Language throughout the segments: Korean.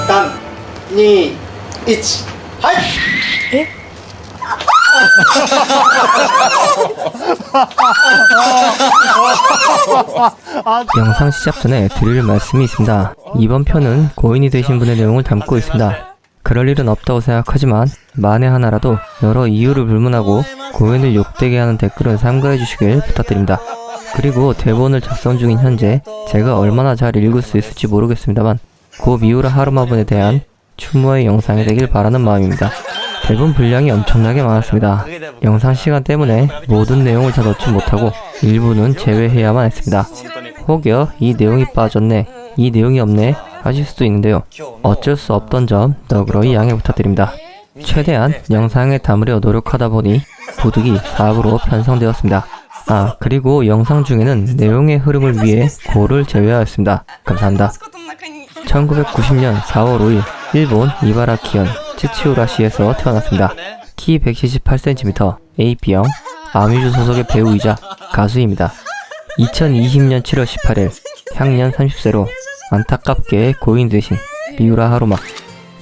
3, 2, 1, 하이! 영상 시작 전에 드릴 말씀이 있습니다. 이번 편은 고인이 되신 분의 내용을 담고 있습니다. 그럴 일은 없다고 생각하지만 만에 하나라도 여러 이유를 불문하고 고인을 욕되게 하는 댓글은 삼가해 주시길 부탁드립니다. 그리고 대본을 작성 중인 현재 제가 얼마나 잘 읽을 수 있을지 모르겠습니다만 고 미우라 하루마 분에 대한 추모의 영상이 되길 바라는 마음입니다. 대본 분량이 엄청나게 많았습니다. 영상 시간 때문에 모든 내용을 다 넣지 못하고 일부는 제외해야만 했습니다. 혹여 이 내용이 빠졌네, 이 내용이 없네 하실 수도 있는데요. 어쩔 수 없던 점 너그러이 양해 부탁드립니다. 최대한 영상에 담으려 노력하다 보니 부득이 4부로 편성되었습니다. 그리고 영상 중에는 내용의 흐름을 위해 고를 제외하였습니다. 감사합니다. 1990년 4월 5일 일본 이바라키현 츠치우라시에서 태어났습니다. 키 178cm, AB형, 아뮤즈 소속의 배우이자 가수입니다. 2020년 7월 18일 향년 30세로 안타깝게 고인 되신 미우라 하루마.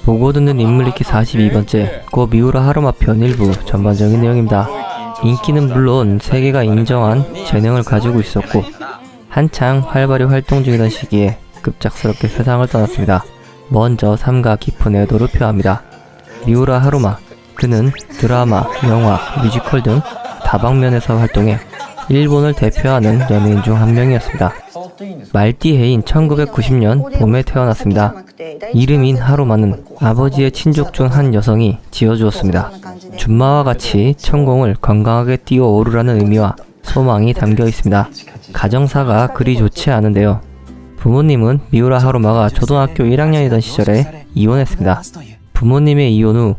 보고 듣는 인물리키 42번째 고 미우라 하루마 편 일부 전반적인 내용입니다. 인기는 물론 세계가 인정한 재능을 가지고 있었고 한창 활발히 활동 중이던 시기에 급작스럽게 세상을 떠났습니다. 먼저 삼가 깊은 애도를 표합니다. 미우라 하루마, 그는 드라마, 영화, 뮤지컬 등 다방면에서 활동해 일본을 대표하는 연예인 중 한 명이었습니다. 말띠해인 1990년 봄에 태어났습니다. 이름인 하루마는 아버지의 친족 중 한 여성이 지어주었습니다. 준마와 같이 천공을 건강하게 뛰어오르라는 의미와 소망이 담겨 있습니다. 가정사가 그리 좋지 않은데요. 부모님은 미우라 하루마가 초등학교 1학년이던 시절에 이혼했습니다. 부모님의 이혼 후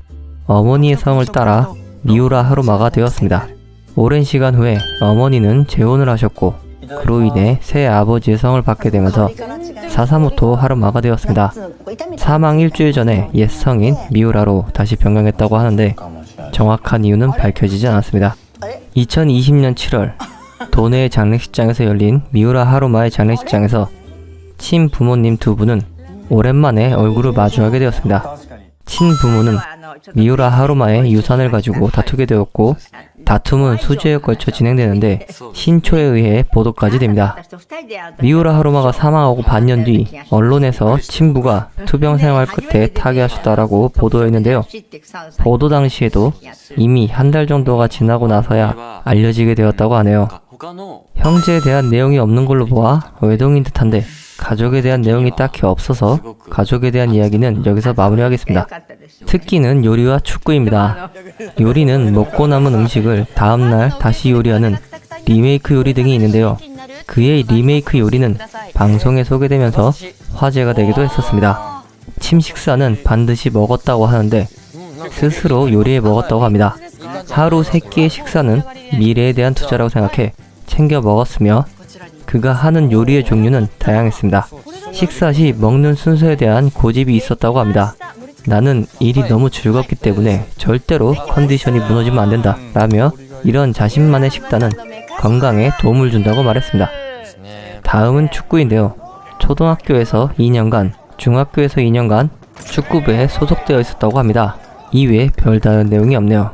어머니의 성을 따라 미우라 하루마가 되었습니다. 오랜 시간 후에 어머니는 재혼을 하셨고 그로 인해 새 아버지의 성을 받게 되면서 사사모토 하루마가 되었습니다. 사망 일주일 전에 옛 성인 미우라로 다시 변경했다고 하는데 정확한 이유는 밝혀지지 않았습니다. 2020년 7월 도내의 장례식장에서 열린 미우라 하루마의 장례식장에서 친부모님 두 분은 오랜만에 얼굴을 마주하게 되었습니다. 친부모는 미우라 하루마의 유산을 가지고 다투게 되었고 다툼은 수주에 걸쳐 진행되는데 신초에 의해 보도까지 됩니다. 미우라 하루마가 사망하고 반년 뒤 언론에서 친부가 투병 생활 끝에 타계하셨다라고 보도했는데요. 보도 당시에도 이미 한 달 정도가 지나고 나서야 알려지게 되었다고 하네요. 형제에 대한 내용이 없는 걸로 보아 외동인 듯한데 가족에 대한 내용이 딱히 없어서 가족에 대한 이야기는 여기서 마무리하겠습니다. 특기는 요리와 축구입니다. 요리는 먹고 남은 음식을 다음날 다시 요리하는 리메이크 요리 등이 있는데요. 그의 리메이크 요리는 방송에 소개되면서 화제가 되기도 했었습니다. 침식사는 반드시 먹었다고 하는데 스스로 요리해 먹었다고 합니다. 하루 3끼의 식사는 미래에 대한 투자라고 생각해 챙겨 먹었으며 그가 하는 요리의 종류는 다양했습니다. 식사 시 먹는 순서에 대한 고집이 있었다고 합니다. 나는 일이 너무 즐겁기 때문에 절대로 컨디션이 무너지면 안 된다 라며 이런 자신만의 식단은 건강에 도움을 준다고 말했습니다. 다음은 축구인데요. 초등학교에서 2년간, 중학교에서 2년간 축구부에 소속되어 있었다고 합니다. 이외에 별다른 내용이 없네요.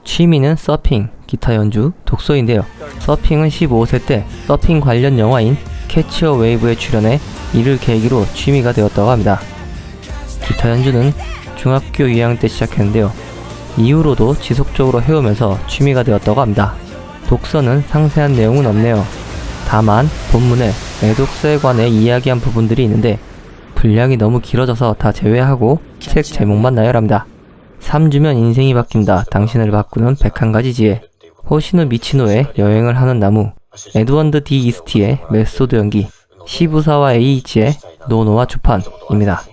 취미는 서핑, 기타 연주, 독서인데요. 서핑은 15세 때 서핑 관련 영화인 캐치 어 웨이브에 출연해 이를 계기로 취미가 되었다고 합니다. 기타 연주는 중학교 2학년 때 시작했는데요. 이후로도 지속적으로 해오면서 취미가 되었다고 합니다. 독서는 상세한 내용은 없네요. 다만 본문에 애독서에 관해 이야기한 부분들이 있는데 분량이 너무 길어져서 다 제외하고 책 제목만 나열합니다. 3주면 인생이 바뀐다. 당신을 바꾸는 101가지 지혜. 호시노 미치노의 여행을 하는 나무. 에드원드 디 이스티의 메소드 연기. 시부사와 에이이치의 노노와 주판입니다.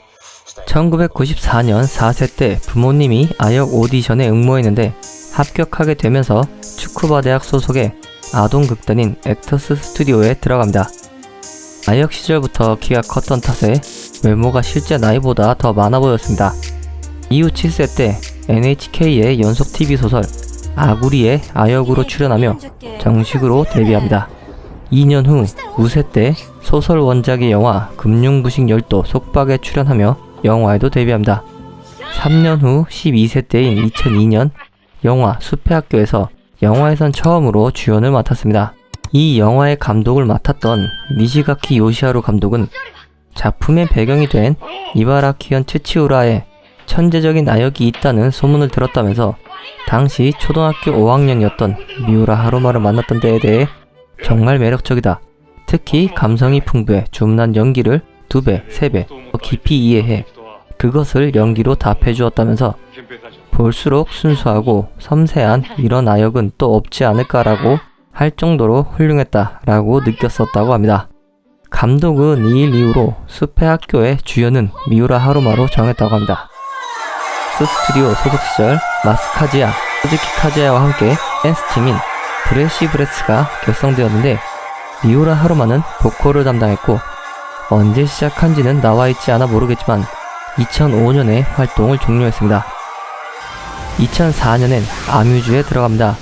1994년 4세 때 부모님이 아역 오디션에 응모했는데 합격하게 되면서 츠쿠바 대학 소속의 아동극단인 액터스 스튜디오에 들어갑니다. 아역 시절부터 키가 컸던 탓에 외모가 실제 나이보다 더 많아 보였습니다. 이후 7세 때 NHK의 연속 TV 소설 아구리에 아역으로 출연하며 정식으로 데뷔합니다. 2년 후 9세 때 소설 원작의 영화 금융부식 열도 속박에 출연하며 영화에도 데뷔합니다. 3년 후 12세 때인 2002년 영화 숲의 학교에서 영화에선 처음으로 주연을 맡았습니다. 이 영화의 감독을 맡았던 니시가키 요시하루 감독은 작품의 배경이 된 이바라키현 츠치우라에 천재적인 나역이 있다는 소문을 들었다면서 당시 초등학교 5학년이었던 미우라 하루마를 만났던 데에 대해 정말 매력적이다. 특히 감성이 풍부해 준난 연기를 2배, 3배 더 깊이 이해해 그것을 연기로 답해주었다면서 볼수록 순수하고 섬세한 이런 나역은 또 없지 않을까라고 할 정도로 훌륭했다라고 느꼈었다고 합니다. 감독은 이 일 이후로 숲의 학교의 주연은 미우라 하루마로 정했다고 합니다. 스스튜디오 소속 시절 마스카지야, 스즈키 카즈야와 함께 댄스팀인 브레시 브레스가 결성되었는데 미우라 하루마는 보컬을 담당했고 언제 시작한지는 나와있지 않아 모르겠지만 2005년에 활동을 종료했습니다. 2004년엔 아뮤즈에 들어갑니다.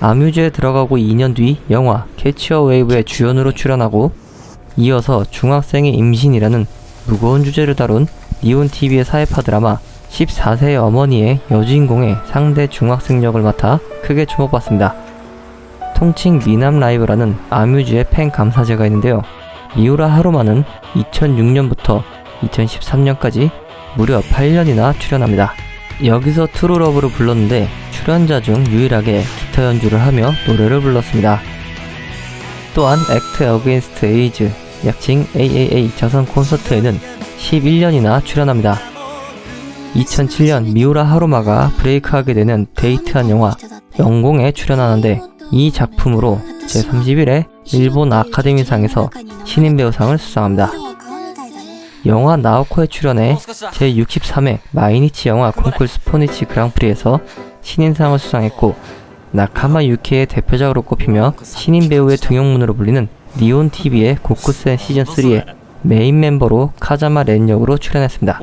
아뮤즈에 들어가고 2년 뒤 영화 캐치 어 웨이브에 주연으로 출연하고 이어서 중학생의 임신이라는 무거운 주제를 다룬 니온TV의 사회파 드라마 14세의 어머니의 여주인공의 상대 중학생 역을 맡아 크게 주목받습니다. 통칭 미남 라이브라는 아뮤즈의 팬 감사제가 있는데요. 미우라 하루마는 2006년부터 2013년까지 무려 8년이나 출연합니다. 여기서 트루러브를 불렀는데 출연자 중 유일하게 기타 연주를 하며 노래를 불렀습니다. 또한 액트 어게인스트 에이즈, 약칭 AAA 자선 콘서트에는 11년이나 출연합니다. 2007년 미우라 하루마가 브레이크하게 되는 데이트한 영화 영공에 출연하는데 이 작품으로 제31회 일본 아카데미상에서 신인배우상을 수상합니다. 영화 나오코에 출연해 제63회 마이니치 영화 콩쿠르 스포니치 그랑프리에서 신인상을 수상했고 나카마 유키의 대표작으로 꼽히며 신인배우의 등용문으로 불리는 니온TV의 고쿠센 시즌3의 메인 멤버로 카자마 렌 역으로 출연했습니다.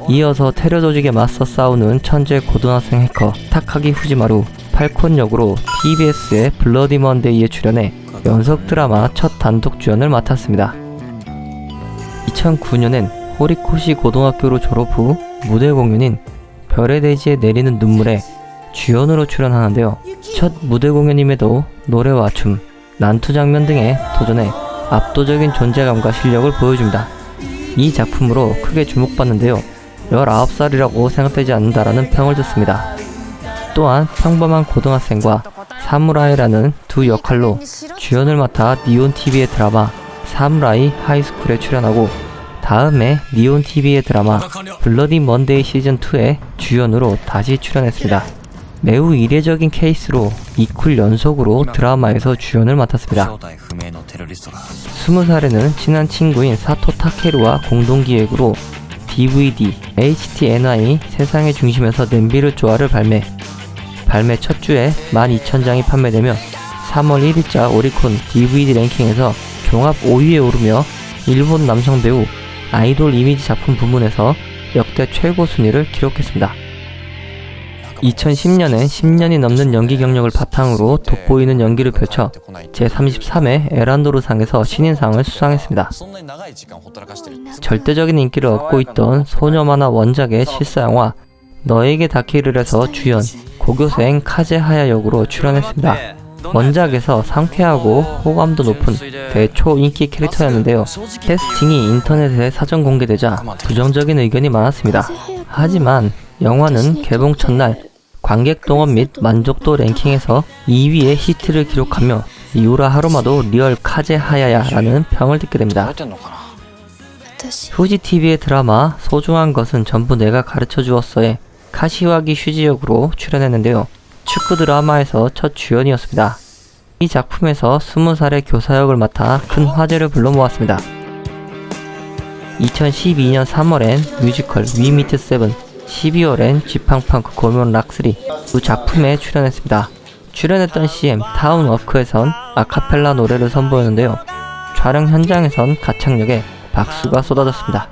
이어서 테러 조직에 맞서 싸우는 천재 고등학생 해커 타카기 후지마루 팔콘 역으로 TBS의 블러디 먼데이에 출연해 연속 드라마 첫 단독 주연을 맡았습니다. 2009년엔 호리코시 고등학교로 졸업 후 무대 공연인 별의 대지에 내리는 눈물에 주연으로 출연하는데요. 첫 무대 공연임에도 노래와 춤, 난투 장면 등에 도전해 압도적인 존재감과 실력을 보여줍니다. 이 작품으로 크게 주목받는데요. 19살이라고 생각되지 않는다라는 평을 듣습니다. 또한 평범한 고등학생과 사무라이라는 두 역할로 주연을 맡아 니온TV의 드라마 사무라이 하이스쿨에 출연하고 다음에 니온TV의 드라마 블러디 먼데이 시즌2에 주연으로 다시 출연했습니다. 매우 이례적인 케이스로 2쿨 연속으로 드라마에서 주연을 맡았습니다. 20살에는 친한 친구인 사토 타케루와 공동기획으로 DVD, HTNI 세상의 중심에서 냄비를 좋아를 발매 첫 주에 12,000장이 판매되며 3월 1일자 오리콘 DVD 랭킹에서 종합 5위에 오르며 일본 남성 배우 아이돌 이미지 작품 부문에서 역대 최고 순위를 기록했습니다. 2010년에 10년이 넘는 연기 경력을 바탕으로 돋보이는 연기를 펼쳐 제33회 에란도르상에서 신인상을 수상했습니다. 절대적인 인기를 얻고 있던 소녀 만화 원작의 실사영화 너에게 닿기를에서 주연 고교생 카제 하야 역으로 출연했습니다. 원작에서 상쾌하고 호감도 높은 대초인기 캐릭터였는데요. 캐스팅이 인터넷에 사전 공개되자 부정적인 의견이 많았습니다. 하지만 영화는 개봉 첫날 관객 동원 및 만족도 랭킹에서 2위의 히트를 기록하며 미우라 하루마도 리얼 카제 하야야 라는 평을 듣게 됩니다. 후지TV의 드라마 소중한 것은 전부 내가 가르쳐 주었어에 카시와기 슈지 역으로 출연했는데요. 축구 드라마에서 첫 주연이었습니다. 이 작품에서 20살의 교사 역을 맡아 큰 화제를 불러 모았습니다. 2012년 3월엔 뮤지컬 위 미트 세븐, 12월엔 지팡펑크 고면 락3 두 작품에 출연했습니다. 출연했던 CM 타운 워크에선 아카펠라 노래를 선보였는데요. 촬영 현장에선 가창력에 박수가 쏟아졌습니다.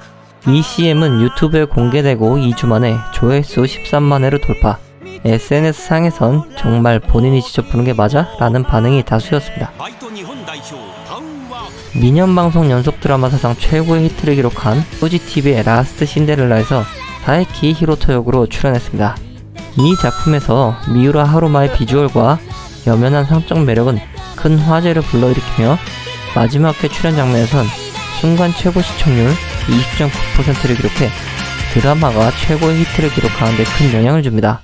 이 CM은 유튜브에 공개되고 2주 만에 조회수 13만 회를 돌파, SNS상에선 정말 본인이 직접 부른 게 맞아? 라는 반응이 다수였습니다. 미년 방송 연속 드라마 사상 최고의 히트를 기록한 후지TV의 라스트 신데렐라에서 다에키 히로토 역으로 출연했습니다. 이 작품에서 미우라 하루마의 비주얼과 여면한 성적 매력은 큰 화제를 불러일으키며 마지막 회 출연 장면에선 순간 최고 시청률 20.9%를 기록해 드라마가 최고의 히트를 기록하는 데 큰 영향을 줍니다.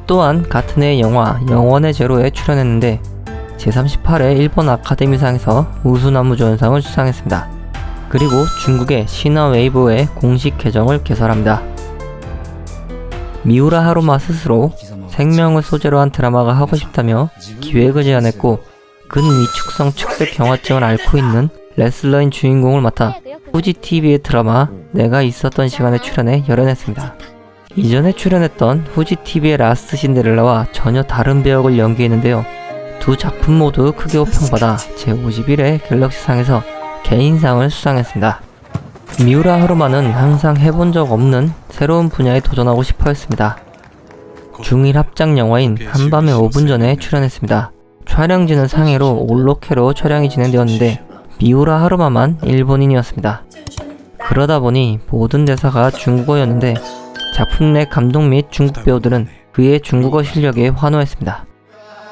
또한 같은 해의 영화 영원의 제로에 출연했는데 제38회 일본 아카데미상에서 우수나무조연상을 수상했습니다. 그리고 중국의 신화웨이보의 공식 계정을 개설합니다. 미우라 하루마 스스로 생명을 소재로 한 드라마가 하고 싶다며 기획을 제안했고 근위축성 측색 경화증을 앓고 있는 레슬러인 주인공을 맡아 후지TV의 드라마 내가 있었던 시간에 출연해 열연했습니다. 이전에 출연했던 후지TV의 라스트 신데렐라와 전혀 다른 배역을 연기했는데요. 두 작품 모두 크게 호평받아 제51회 갤럭시상에서 개인상을 수상했습니다. 미우라 하루마는 항상 해본 적 없는 새로운 분야에 도전하고 싶어 했습니다. 중일 합작 영화인 한밤의 5분 전에 출연했습니다. 촬영지는 상해로 올로케로 촬영이 진행되었는데 미우라 하루마만 일본인이었습니다. 그러다 보니 모든 대사가 중국어였는데 작품 내 감독 및 중국 배우들은 그의 중국어 실력에 환호했습니다.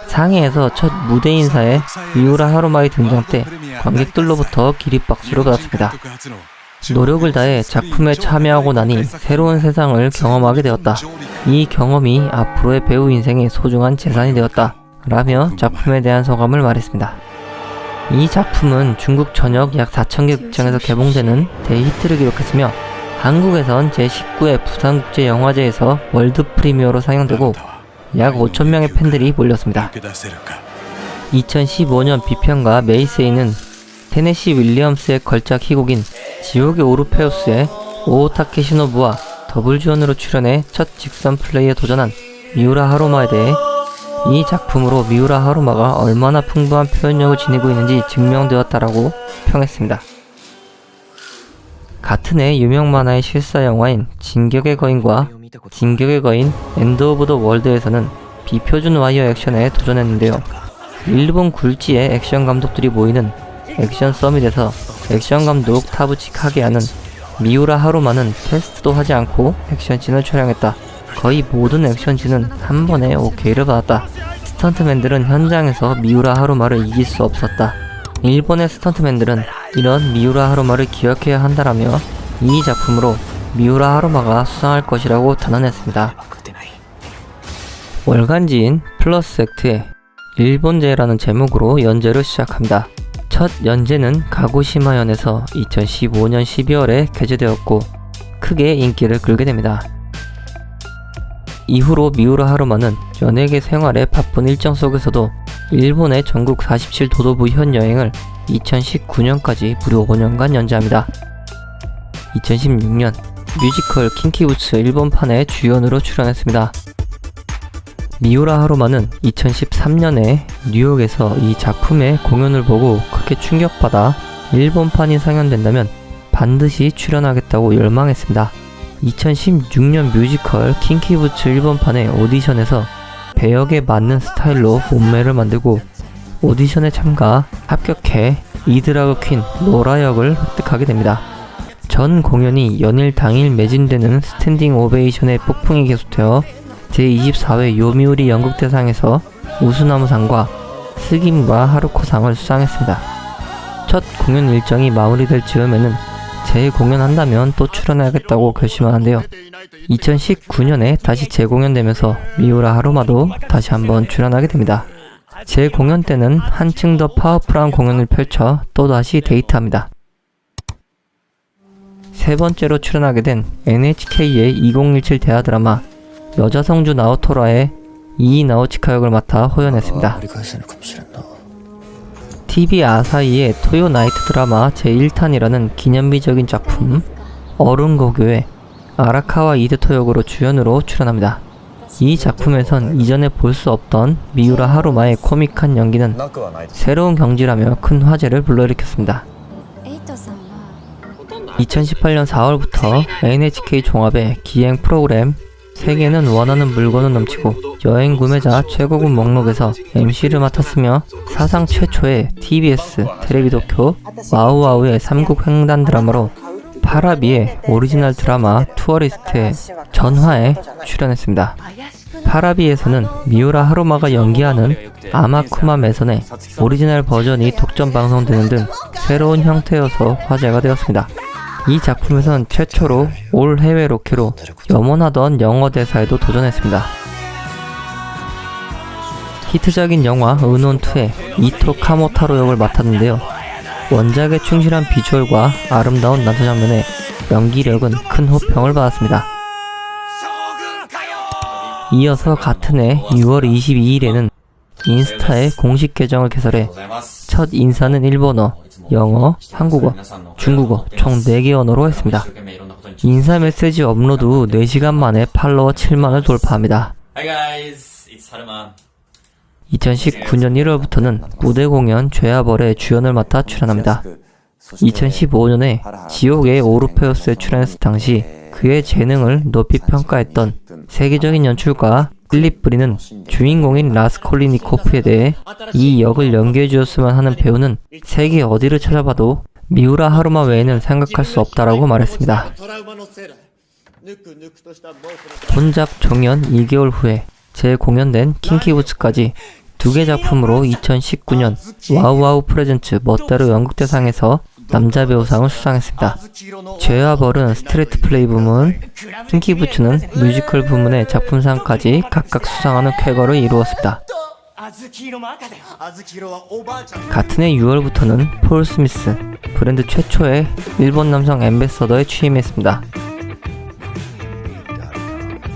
상해에서 첫 무대 인사에 미우라 하루마의 등장 때 관객들로부터 기립박수를 받았습니다. 노력을 다해 작품에 참여하고 나니 새로운 세상을 경험하게 되었다. 이 경험이 앞으로의 배우 인생의 소중한 재산이 되었다. 라며 작품에 대한 소감을 말했습니다. 이 작품은 중국 전역 약 4,000개 극장에서 개봉되는 대히트를 기록했으며 한국에선 제19회 부산국제영화제에서 월드 프리미어로 상영되고 약 5,000명의 팬들이 몰렸습니다. 2015년 비평가 메이세이는 테네시 윌리엄스의 걸작 희곡인 지옥의 오르페우스의 오오타케 시노부와 더블 주연으로 출연해 첫 직선 플레이에 도전한 미우라 하루마에 대해 이 작품으로 미우라 하루마가 얼마나 풍부한 표현력을 지니고 있는지 증명되었다라고 평했습니다. 같은 해 유명 만화의 실사 영화인 진격의 거인과 진격의 거인 엔드 오브 더 월드에서는 비표준 와이어 액션에 도전했는데요. 일본 굴지의 액션 감독들이 모이는 액션 서밋에서 액션 감독 타부치 카게야는 미우라 하루마는 테스트도 하지 않고 액션씬을 촬영했다. 거의 모든 액션씬은 한 번에 오케이를 받았다. 스턴트맨들은 현장에서 미우라 하루마를 이길 수 없었다. 일본의 스턴트맨들은 이런 미우라 하루마를 기억해야 한다라며 이 작품으로 미우라 하루마가 수상할 것이라고 단언했습니다. 월간지인 플러스 액트의 일본제라는 제목으로 연재를 시작합니다. 첫 연재는 가고시마현에서 2015년 12월에 게재되었고 크게 인기를 끌게 됩니다. 이후로 미우라 하루마는 연예계 생활에 바쁜 일정 속에서도 일본의 전국 47도도부 현 여행을 2019년까지 무려 5년간 연재합니다. 2016년 뮤지컬 킹키부츠 일본판에 주연으로 출연했습니다. 미우라 하루마는 2013년에 뉴욕에서 이 작품의 공연을 보고 크게 충격받아 일본판이 상영된다면 반드시 출연하겠다고 열망했습니다. 2016년 뮤지컬 킹키부츠 일본판의 오디션에서 배역에 맞는 스타일로 몸매를 만들고 오디션에 참가, 합격해 이드라그 퀸 로라 역을 획득하게 됩니다. 전 공연이 연일 당일 매진되는 스탠딩 오베이션의 폭풍이 계속되어 제24회 요미우리 연극대상에서 우수나무상과 스기무라 하루코상을 수상했습니다. 첫 공연 일정이 마무리될 즈음에는 재공연한다면 또 출연해야겠다고 결심하는데요. 2019년에 다시 재공연되면서 미우라 하루마도 다시 한번 출연하게 됩니다. 재공연 때는 한층 더 파워풀한 공연을 펼쳐 또다시 데이트합니다. 세 번째로 출연하게 된 NHK의 2017 대하 드라마 여자성주 나오토라의 이이 나오치카 역을 맡아 호연했습니다. TV 아사히의 토요 나이트 드라마 제1탄이라는 기념비적인 작품 어른고교의 아라카와 이데토 역으로 주연으로 출연합니다. 이 작품에선 이전에 볼 수 없던 미우라 하루마의 코믹한 연기는 새로운 경지라며 큰 화제를 불러일으켰습니다. 2018년 4월부터 NHK 종합의 기행 프로그램 세계는 원하는 물건은 넘치고 여행 구매자 최고급 목록에서 MC를 맡았으며 사상 최초의 TBS 테레비 다큐 와우와우의 삼국 횡단 드라마로 파라비의 오리지널 드라마 투어리스트의 전화에 출연했습니다. 파라비에서는 미우라 하루마가 연기하는 아마쿠마 메선의 오리지널 버전이 독점 방송되는 등 새로운 형태여서 화제가 되었습니다. 이 작품에선 최초로 올 해외 로케로 염원하던 영어 대사에도 도전했습니다. 히트작인 영화 은혼2의 이토 카모타로 역을 맡았는데요. 원작에 충실한 비주얼과 아름다운 난투 장면에 연기력은 큰 호평을 받았습니다. 이어서 같은 해 6월 22일에는 인스타의 공식 계정을 개설해 첫 인사는 일본어, 영어, 한국어, 중국어 총 4개 언어로 했습니다. 인사 메시지 업로드 후 4시간 만에 팔로워 7만을 돌파합니다. 2019년 1월부터는 무대 공연 죄아벌의 주연을 맡아 출연합니다. 2015년에 지옥의 오르페우스에 출연했을 당시 그의 재능을 높이 평가했던 세계적인 연출가 필립 브리는 주인공인 라스콜리니코프에 대해 이 역을 연기해주었으면 하는 배우는 세계 어디를 찾아봐도 미우라 하루마 외에는 생각할 수 없다라고 말했습니다. 본작 종연 2개월 후에 재공연된 킹키부츠까지 2개 작품으로 2019년 와우와우 프레젠츠 멋대로 연극대상에서 남자 배우상을 수상했습니다. 죄와 벌은 스트레이트 플레이 부문, 킹키부츠는 뮤지컬 부문의 작품상까지 각각 수상하는 쾌거를 이루었습니다. 같은 해 6월부터는 폴 스미스, 브랜드 최초의 일본 남성 앰베서더에 취임했습니다.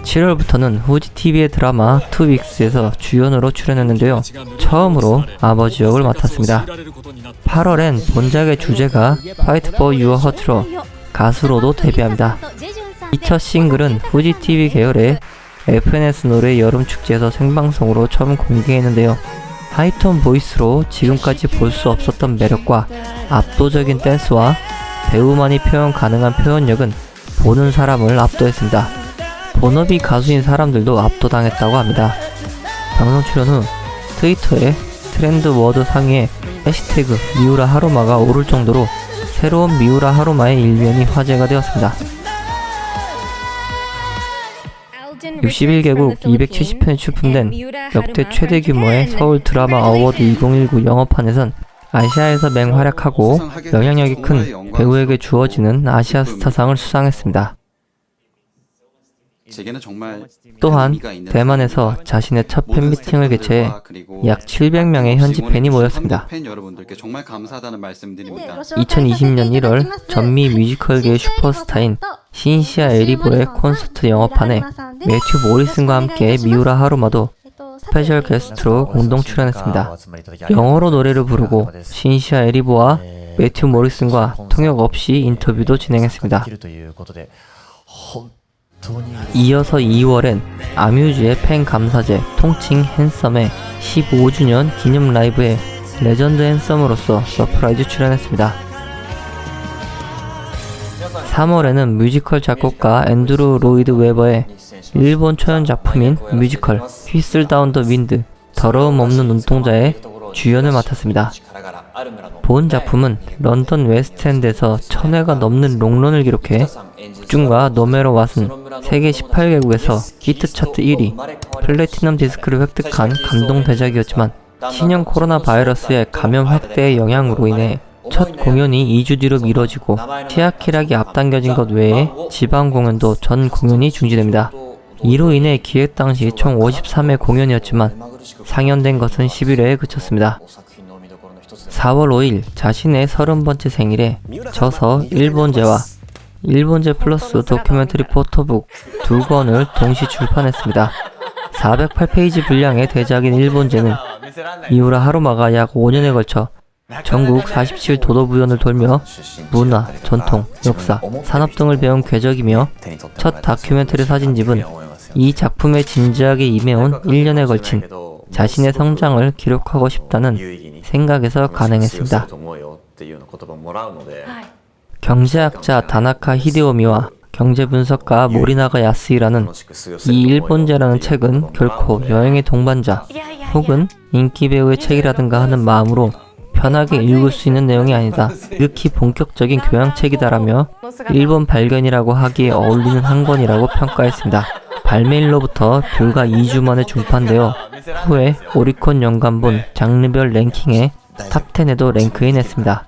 7월부터는 후지TV의 드라마 투윅스에서 주연으로 출연했는데요. 처음으로 아버지 역을 맡았습니다. 8월엔 본작의 주제가 Fight for Your Heart로 가수로도 데뷔합니다. 이 첫 싱글은 후지TV 계열의 FNS 노래 여름축제에서 생방송으로 처음 공개했는데요. 하이톤 보이스로 지금까지 볼 수 없었던 매력과 압도적인 댄스와 배우만이 표현 가능한 표현력은 보는 사람을 압도했습니다. 본업이 가수인 사람들도 압도당했다고 합니다. 방송 출연 후 트위터에 트렌드 워드 상위에 해시태그 미우라 하루마가 오를 정도로 새로운 미우라 하루마의 일면이 화제가 되었습니다. 61개국 270편이 출품된 역대 최대 규모의 서울 드라마 어워드 2019 영어판에선 아시아에서 맹활약하고 영향력이 큰 배우에게 주어지는 아시아 스타상을 수상했습니다. 또한 대만에서 자신의 첫 팬미팅을 개최해 약 700명의 현지 팬이 모였습니다. 2020년 1월 전미 뮤지컬계의 슈퍼스타인 신시아 에리보의 콘서트 영어판에 매튜 모리슨과 함께 미우라 하루마도 스페셜 게스트로 공동 출연했습니다. 영어로 노래를 부르고 신시아 에리보와 매튜 모리슨과 통역 없이 인터뷰도 진행했습니다. 이어서 2월엔 아뮤즈의 팬 감사제 통칭 핸섬의 15주년 기념 라이브에 레전드 핸섬으로서 서프라이즈 출연했습니다. 3월에는 뮤지컬 작곡가 앤드루 로이드 웨버의 일본 초연 작품인 뮤지컬 휘슬 다운 더 윈드 더러움 없는 눈동자의 주연을 맡았습니다. 본 작품은 런던 웨스트엔드에서 1000회가 넘는 롱런을 기록해 국중과 노메로 왓은 세계 18개국에서 히트 차트 1위, 플래티넘 디스크를 획득한 감동 대작이었지만 신형 코로나 바이러스의 감염 확대의 영향으로 인해 첫 공연이 2주 뒤로 미뤄지고 티아키락이 앞당겨진 것 외에 지방 공연도 전 공연이 중지됩니다. 이로 인해 기획 당시 총 53회 공연이었지만 상연된 것은 11회에 그쳤습니다. 4월 5일 자신의 30번째 생일에 저서 일본제와 일본제 플러스 다큐멘터리 포토북 2권을 동시 출판했습니다. 408페이지 분량의 대작인 일본제는 미우라 하루마가 약 5년에 걸쳐 전국 47도도부현을 돌며 문화, 전통, 역사, 산업 등을 배운 궤적이며 첫 다큐멘터리 사진집은 이 작품에 진지하게 임해온 1년에 걸친 자신의 성장을 기록하고 싶다는 생각에서 가능했습니다. 경제학자 다나카 히데오미와 경제분석가 모리나가 야스이라는 이 일본제라는 책은 결코 여행의 동반자 혹은 인기 배우의 책이라든가 하는 마음으로 편하게 읽을 수 있는 내용이 아니다. 극히 본격적인 교양책이다라며 일본 발견이라고 하기에 어울리는 한 권이라고 평가했습니다. 발매일로부터 불과 2주 만에 중판되어 후에 오리콘 연간본 장르별 랭킹에 탑10에도 랭크인했습니다.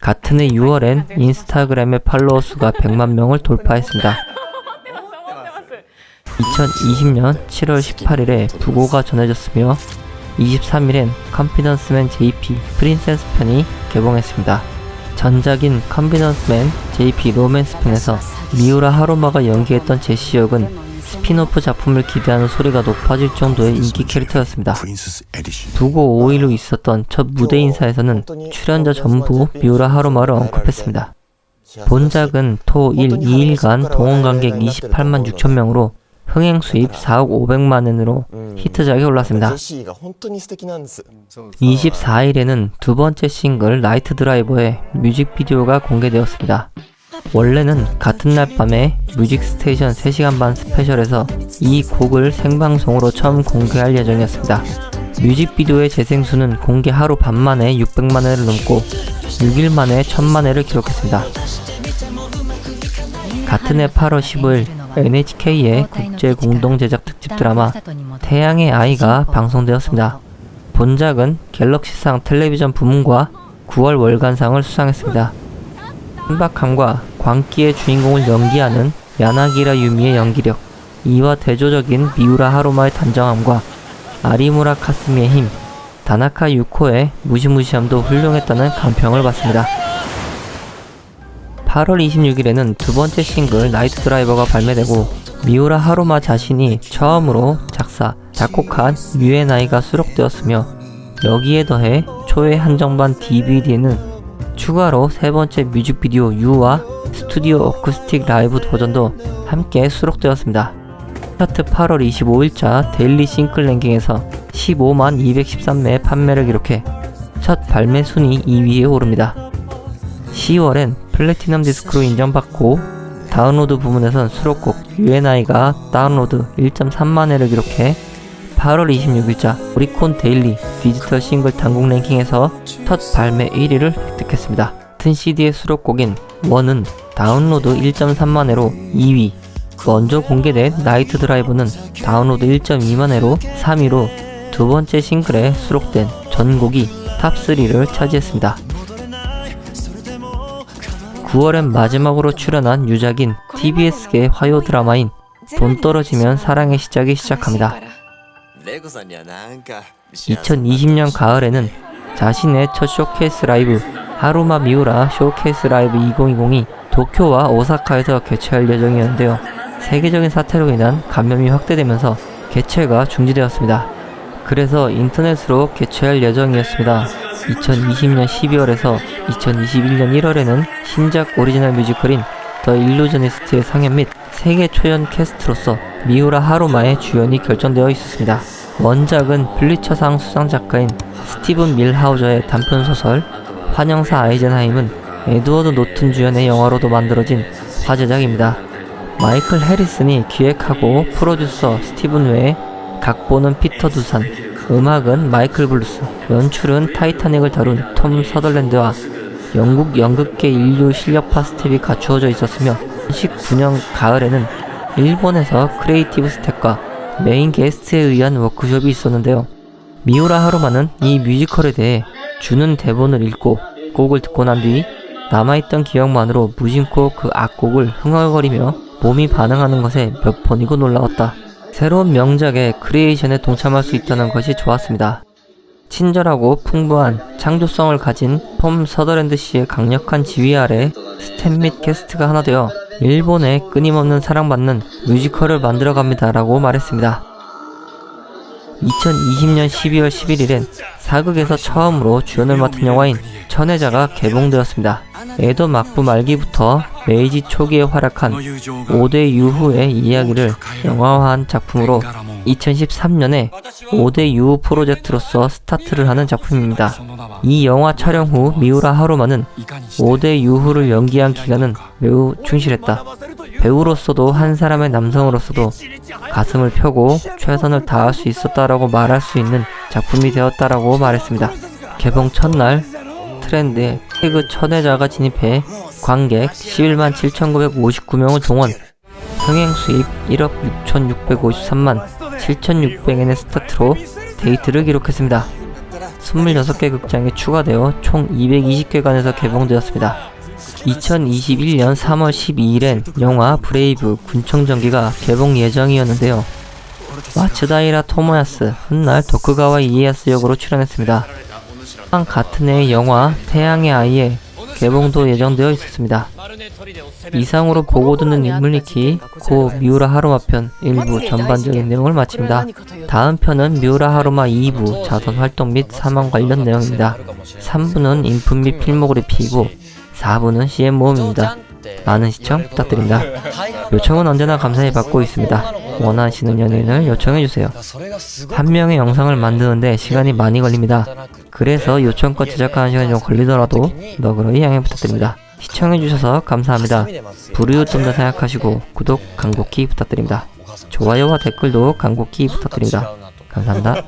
같은 해 6월엔 인스타그램의 팔로워 수가 100만 명을 돌파했습니다. 2020년 7월 18일에 부고가 전해졌으며 23일엔 컨피던스맨 JP 프린세스 편이 개봉했습니다. 전작인 컨피던스맨 JP 로맨스 편에서 미우라 하루마가 연기했던 제시 역은 스피노프 작품을 기대하는 소리가 높아질 정도의 인기 캐릭터였습니다. 부고 5일 후 있었던 첫 무대 인사에서는 출연자 전부 미우라 하루마를 언급했습니다. 본작은 토 1, 2일간 동원 관객 28만 6천 명으로 흥행 수입 4억 500만 엔으로 히트작에 올랐습니다. 24일에는 두 번째 싱글 나이트 드라이버의 뮤직비디오가 공개되었습니다. 원래는 같은 날 밤에 뮤직스테이션 3시간 반 스페셜에서 이 곡을 생방송으로 처음 공개할 예정이었습니다. 뮤직비디오의 재생수는 공개 하루 반 만에 600만 회를 넘고 6일 만에 1000만 회를 기록했습니다. 같은 해 8월 15일 NHK의 국제 공동 제작 특집 드라마 태양의 아이가 방송되었습니다. 본작은 갤럭시상 텔레비전 부문과 9월 월간상을 수상했습니다. 신박함과 광기의 주인공을 연기하는 야나기라 유미의 연기력, 이와 대조적인 미우라 하루마의 단정함과 아리무라 카스미의 힘, 다나카 유코의 무시무시함도 훌륭했다는 감평을 받습니다. 8월 26일에는 두 번째 싱글 나이트 드라이버가 발매되고 미우라 하루마 자신이 처음으로 작사, 작곡한 UNI가 수록되었으며 여기에 더해 초회 한정판 DVD에는 추가로 세 번째 뮤직비디오 U와 스튜디오 어쿠스틱 라이브 버전도 함께 수록되었습니다. 차트 8월 25일자 데일리 싱글 랭킹에서 15만 213매의 판매를 기록해 첫 발매 순위 2위에 오릅니다. 10월엔 플래티넘 디스크로 인정받고 다운로드 부문에선 수록곡 UNI가 다운로드 1.3만 회를 기록해 8월 26일자 오리콘 데일리 디지털 싱글 단국 랭킹에서 첫 발매 1위를 획득했습니다. 같은 CD의 수록곡인 원은 다운로드 1.3만 회로 2위, 먼저 공개된 나이트 드라이브는 다운로드 1.2만 회로 3위로 두 번째 싱글에 수록된 전곡이 탑3를 차지했습니다. 9월엔 마지막으로 출연한 유작인 TBS계 화요 드라마인 돈 떨어지면 사랑의 시작이 시작합니다. 2020년 가을에는 자신의 첫 쇼케이스 라이브 하루마 미우라 쇼케이스 라이브 2020이 도쿄와 오사카에서 개최할 예정이었는데요. 세계적인 사태로 인한 감염이 확대되면서 개최가 중지되었습니다. 그래서 인터넷으로 개최할 예정이었습니다. 2020년 12월에서 2021년 1월에는 신작 오리지널 뮤지컬인 더 일루저니스트의 상연 및 세계 초연 캐스트로서 미우라 하루마의 주연이 결정되어 있었습니다. 원작은 플리처상 수상 작가인 스티븐 밀하우저의 단편소설 환영사 아이젠하임은 에드워드 노튼 주연의 영화로도 만들어진 화제작입니다. 마이클 해리슨이 기획하고 프로듀서 스티븐 외에 각본은 피터 두산, 음악은 마이클 블루스, 연출은 타이타닉을 다룬 톰 서덜랜드와 영국 연극계 인류 실력파 스텝이 갖추어져 있었으며 2019년 가을에는 일본에서 크리에이티브 스텝과 메인 게스트에 의한 워크숍이 있었는데요. 미우라 하루마는 이 뮤지컬에 대해 주는 대본을 읽고 곡을 듣고 난 뒤 남아있던 기억만으로 무심코 그 악곡을 흥얼거리며 몸이 반응하는 것에 몇 번이고 놀라웠다. 새로운 명작의 크리에이션에 동참할 수 있다는 것이 좋았습니다. 친절하고 풍부한 창조성을 가진 톰 서더랜드 씨의 강력한 지휘 아래 스텝 및 캐스트가 하나 되어 일본에 끊임없는 사랑받는 뮤지컬을 만들어갑니다 라고 말했습니다. 2020년 12월 11일엔 사극에서 처음으로 주연을 맡은 영화인 천혜자가 개봉되었습니다. 에도 막부 말기부터 메이지 초기에 활약한 5대 유후의 이야기를 영화화한 작품으로 2013년에 5대 유후 프로젝트로서 스타트를 하는 작품입니다. 이 영화 촬영 후 미우라 하루마는 5대 유후를 연기한 기간은 매우 충실했다. 배우로서도 한 사람의 남성으로서도 가슴을 펴고 최선을 다할 수 있었다라고 말할 수 있는 작품이 되었다라고 말했습니다. 개봉 첫날 트렌드에 태그 천회자가 진입해 관객 11만 7,959명을 동원, 흥행 수입 1억 6,653만 7,600엔의 스타트로 데이트를 기록했습니다. 26개 극장에 추가되어 총 220개관에서 개봉되었습니다. 2021년 3월 12일엔 영화 브레이브 군청전기가 개봉 예정이었는데요. 마츠다이라 토모야스, 훗날 도쿠가와 이에야스 역으로 출연했습니다. 또한 같은 해의 영화 태양의 아이의 개봉도 예정되어 있었습니다. 이상으로 보고 듣는 인물리키 고 미우라 하루마 편 1부 전반적인 내용을 마칩니다. 다음 편은 미우라 하루마 2부 자선 활동 및 사망 관련 내용입니다. 3부는 인품 및 필모그래피이고 4부는 CM 모음입니다. 많은 시청 부탁드립니다. 요청은 언제나 감사히 받고 있습니다. 원하시는 연예인을 요청해주세요. 한 명의 영상을 만드는데 시간이 많이 걸립니다. 그래서 요청껏 제작하는 시간이 좀 걸리더라도 너그러이 양해 부탁드립니다. 시청해주셔서 감사합니다. 불이웃돈다 생각하시고 구독 간곡히 부탁드립니다. 좋아요와 댓글도 간곡히 부탁드립니다. 감사합니다.